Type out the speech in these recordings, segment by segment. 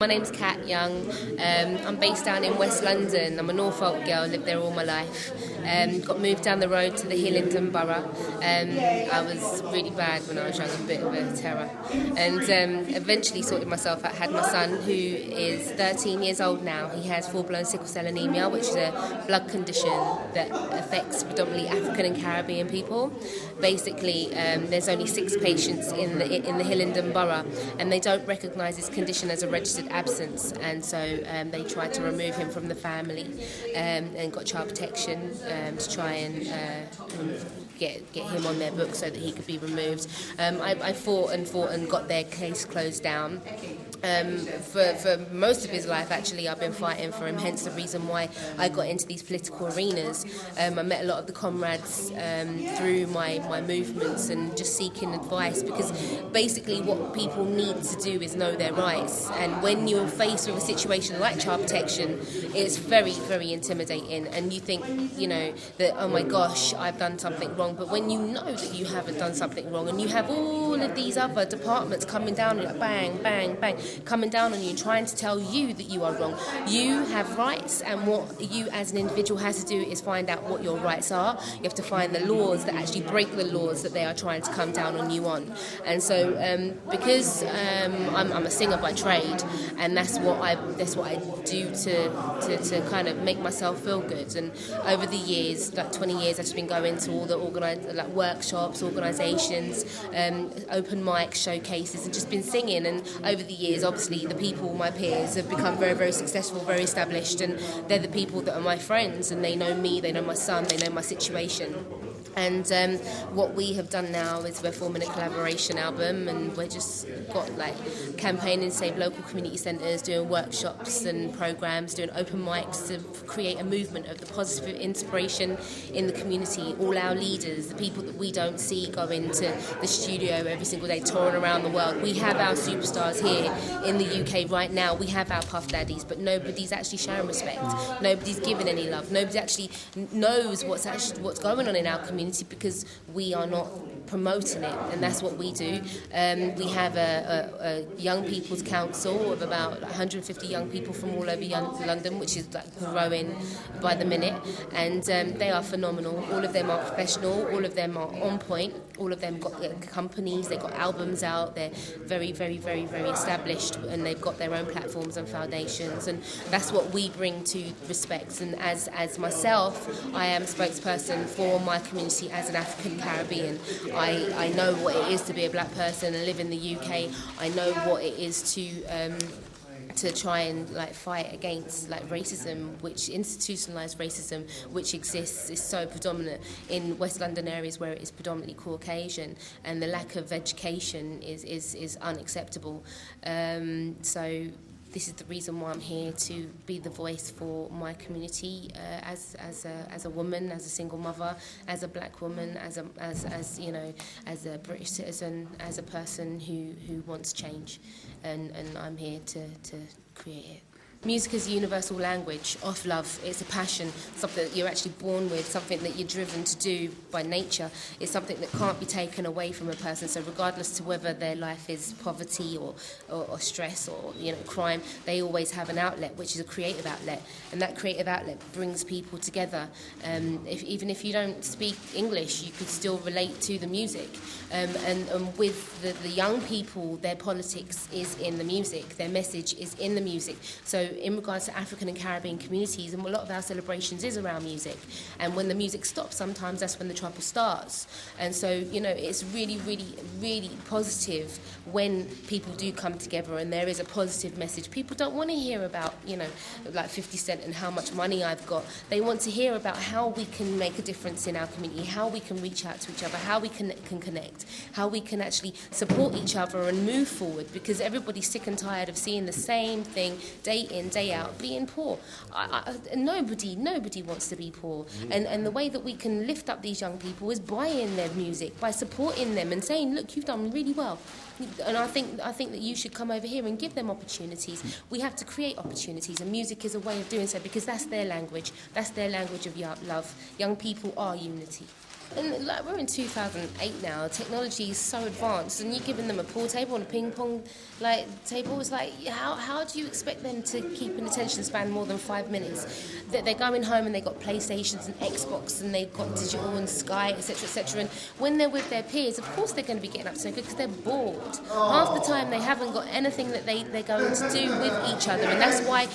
My name's Katt Young. I'm based down in West London. I'm a Norfolk girl, lived there all my life. Got moved down the road to the Hillingdon borough. I was really bad when I was young, a bit of a terror. And eventually sorted myself out, had my son, who is 13 years old now. He has full-blown sickle cell anemia, which is a blood condition that affects predominantly African and Caribbean people. Basically, there's only 6 patients in the Hillingdon borough, and they don't recognise this condition as a registered absence, and so they tried to remove him from the family and got child protection to try and get him on their book so that he could be removed. I fought and got their case closed down. For most of his life, actually, I've been fighting for him, hence the reason why I got into these political arenas. I met a lot of the comrades through my movements and just seeking advice, because basically what people need to do is know their rights, and when you're faced with a situation like child protection, it's very, very intimidating, and you think, that, oh my gosh, I've done something wrong. But when you know that you haven't done something wrong, and you have all of these other departments coming down, like bang, bang, bang, coming down on you, trying to tell you that you are wrong. You have rights, and what you as an individual has to do is find out what your rights are. You have to find the laws that actually break the laws that they are trying to come down on you on. And so because I'm a singer by trade, and that's what I do to kind of make myself feel good. And over the years, like 20 years, I've just been going to all the workshops, organisations, open mics, showcases, and just been singing. And over the years, obviously, the people, my peers, have become very, very successful, very established, and they're the people that are my friends, and they know me, they know my son, they know my situation. And what we have done now is we're forming a collaboration album, and we're just got campaigning, save local community centres, doing workshops and programmes, doing open mics to create a movement of the positive inspiration in the community. All our leaders, the people that we don't see go into the studio every single day, touring around the world. We have our superstars here in the UK right now. We have our Puff Daddies, but nobody's actually showing respect. Nobody's giving any love. Nobody actually knows what's going on in our community, because we are not promoting it, and that's what we do. We have a young people's council of about 150 young people from all over London, which is growing by the minute, and they are phenomenal. All of them are professional, all of them are on point, all of them got companies, they've got albums out, they're very, very, very, very established, and they've got their own platforms and foundations, and that's what we bring to respect. And as myself, I am a spokesperson for my community as an African Caribbean. I know what it is to be a black person and live in the UK. I know what it is to try and fight against racism, which institutionalised racism, which exists, is so predominant in West London areas where it is predominantly Caucasian, and the lack of education is unacceptable. So this is the reason why I'm here, to be the voice for my community, as a woman, as a single mother, as a black woman, as a British citizen, as a person who wants change, and I'm here to create it. Music is a universal language of love. It's a passion, something that you're actually born with, something that you're driven to do by nature. It's something that can't be taken away from a person. So regardless to whether their life is poverty or stress or crime, they always have an outlet, which is a creative outlet. And that creative outlet brings people together. Even if you don't speak English, you could still relate to the music. And with the young people, their politics is in the music. Their message is in the music. So in regards to African and Caribbean communities, and a lot of our celebrations is around music, and when the music stops, sometimes that's when the trouble starts. And so it's really, really, really positive when people do come together and there is a positive message. People don't want to hear about 50 Cent and how much money I've got. They want to hear about how we can make a difference in our community, how we can reach out to each other, how we can connect, how we can actually support each other and move forward, because everybody's sick and tired of seeing the same thing day in, day out, being poor. Nobody wants to be poor. And the way that we can lift up these young people is buying their music, by supporting them and saying, look, you've done really well. And I think that you should come over here and give them opportunities. We have to create opportunities, and music is a way of doing so, because that's their language. That's their language of love. Young people are unity. And like, we're in 2008 now. Technology is so advanced, and you're giving them a pool table and a ping pong table. It's like, how do you expect them to keep an attention span more than 5 minutes? They're going home and they've got PlayStations and Xbox and they've got digital and Sky, etc., etc. And when they're with their peers, of course they're going to be getting up so good because they're bored. Half the time they haven't got anything that they're going to do with each other, and that's why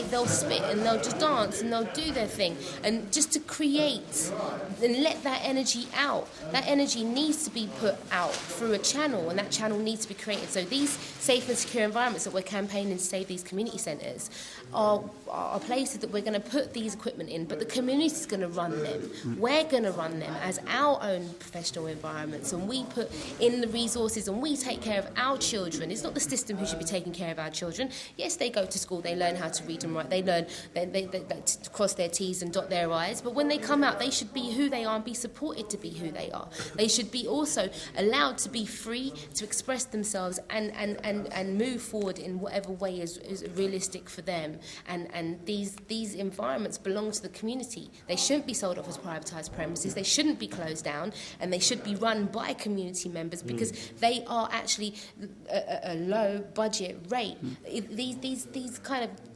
they'll spit and they'll just dance and they'll do their thing. And just to create and let that energy out. That energy needs to be put out through a channel, and that channel needs to be created. So these safe and secure environments that we're campaigning to save, these community centres, are places that we're going to put these equipment in, but the community is going to run them. We're going to run them as our own professional environments, and we put in the resources and we take care of our children. It's not the system who should be taking care of our children. Yes, they go to school, they learn how to read and write, they learn they to cross their T's and dot their I's, but when they come out, they should be who they are and be supported to be who they are. They should be also allowed to be free to express themselves and move forward in whatever way is realistic for them. And these environments belong to the community. They shouldn't be sold off as privatised premises. They shouldn't be closed down, and they should be run by community members because they are actually a low budget rate.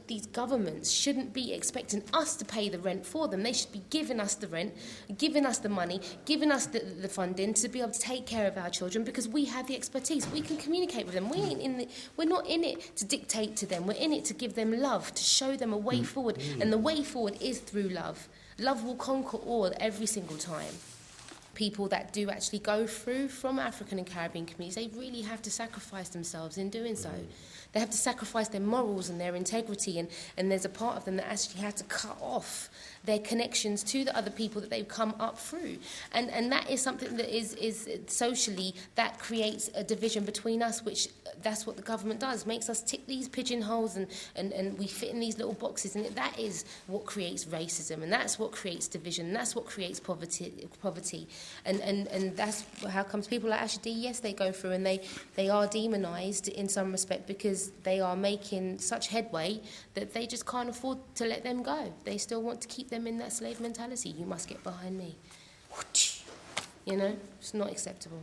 These governments shouldn't be expecting us to pay the rent for them. They should be giving us the rent, giving us the money, giving us the funding to be able to take care of our children because we have the expertise. We can communicate with them. We're not in it to dictate to them. We're in it to give them love, to show them a way forward. And the way forward is through love. Love will conquer all every single time. People that do actually go through from African and Caribbean communities, they really have to sacrifice themselves in doing so. They have to sacrifice their morals and their integrity, and there's a part of them that actually had to cut off their connections to the other people that they've come up through. And that is something that is socially, that creates a division between us, which that's what the government does, makes us tick these pigeonholes and we fit in these little boxes, and that is what creates racism, and that's what creates division, and that's what creates poverty. And that's how comes people like Asha D, yes, they go through and they are demonised in some respect because they are making such headway that they just can't afford to let them go. They still want to keep them in that slave mentality. You must get behind me. You know, it's not acceptable.